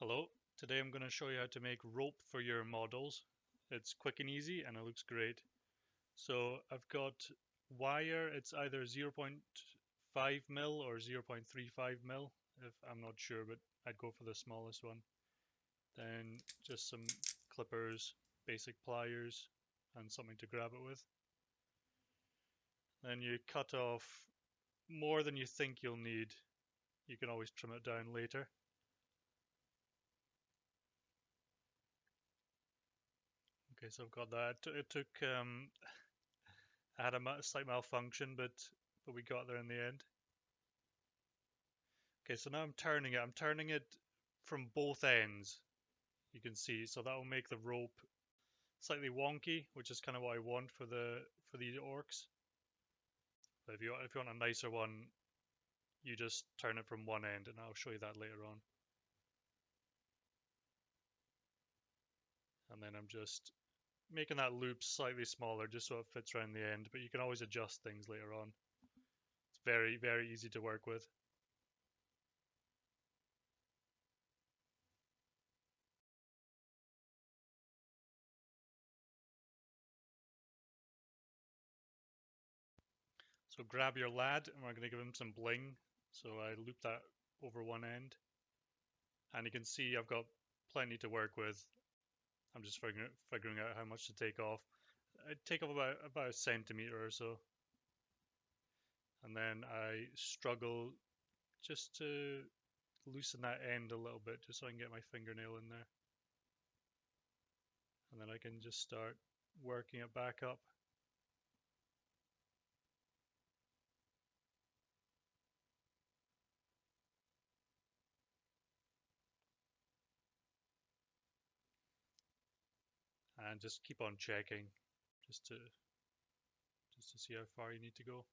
Hello, today I'm going to show you how to make rope for your models. It's quick and easy and it looks great. So I've got wire, it's either 0.5 mil or 0.35 mil, if I'm not sure, but I'd go for the smallest one. Then just some clippers, basic pliers, and something to grab it with. Then you cut off more than you think you'll need. You can always trim it down later. Okay, so I've got that. It took I had a slight malfunction, but we got there in the end. Okay, so now I'm turning it. I'm turning it from both ends. You can see, so that will make the rope slightly wonky, which is kind of what I want for the orcs. But if you want a nicer one, you just turn it from one end, and I'll show you that later on. And then I'm just making that loop slightly smaller, just so it fits around the end. But you can always adjust things later on. It's very, very easy to work with. So grab your lad, and we're going to give him some bling. So I loop that over one end. And you can see I've got plenty to work with. I'm just figuring out how much to take off. I take off about a centimeter or so. And then I struggle just to loosen that end a little bit, just so I can get my fingernail in there. And then I can just start working it back up. And just keep on checking, just to see how far you need to go.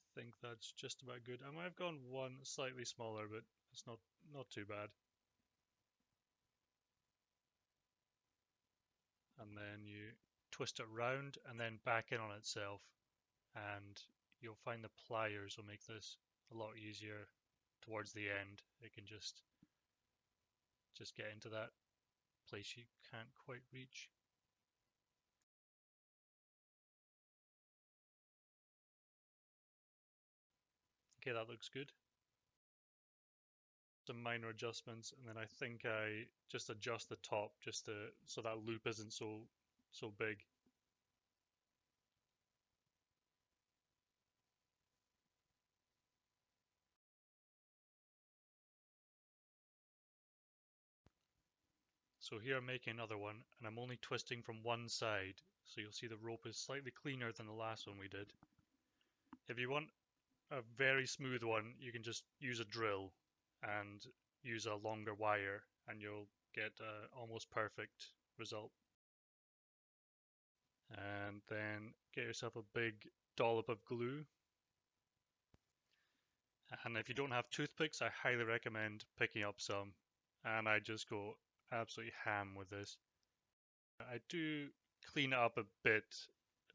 I think that's just about good. I might have gone one slightly smaller, but it's not too bad. And then you twist it round and then back in on itself, and you'll find the pliers will make this a lot easier towards the end. It can just get into that place you can't quite reach. Okay, that looks good. Some minor adjustments, and then I think I just adjust the top just to so that loop isn't so big. So here I'm making another one, and I'm only twisting from one side, so you'll see the rope is slightly cleaner than the last one we did. If you want a very smooth one, you can just use a drill and use a longer wire, and you'll get an almost perfect result. And then get yourself a big dollop of glue. And if you don't have toothpicks, I highly recommend picking up some. And I just go absolutely ham with this. I do clean it up a bit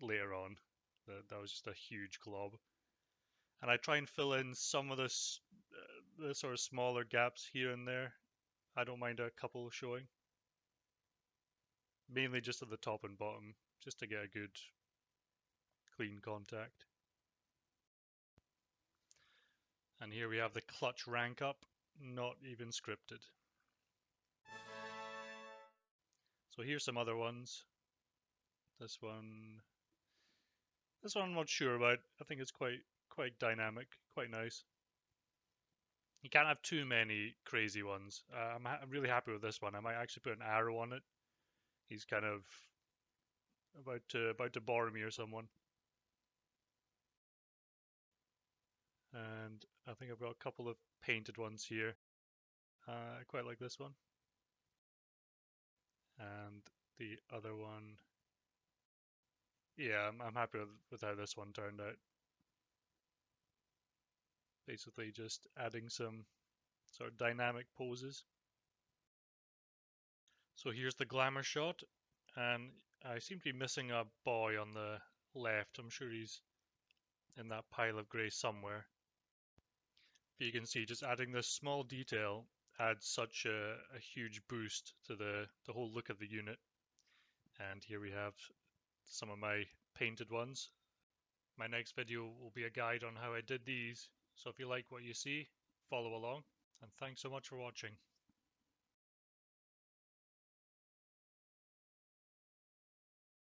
later on. That was just a huge glob. And I try and fill in some of the sort of smaller gaps here and there. I don't mind a couple showing. Mainly just at the top and bottom, just to get a good clean contact. And here we have the clutch rank up, not even scripted. So here's some other ones. This one I'm not sure about. I think it's quite dynamic, quite nice. You can't have too many crazy ones. I'm really happy with this one. I might actually put an arrow on it. He's kind of about to Boromir someone. And I think I've got a couple of painted ones here. I quite like this one. And the other one, yeah, I'm happy with how this one turned out. Basically just adding some sort of dynamic poses. So here's the glamour shot, and I seem to be missing a boy on the left. I'm sure he's in that pile of grey somewhere. But you can see just adding this small detail adds such a huge boost to the whole look of the unit. And here we have some of my painted ones. My next video will be a guide on how I did these. So if you like what you see, follow along. And thanks so much for watching.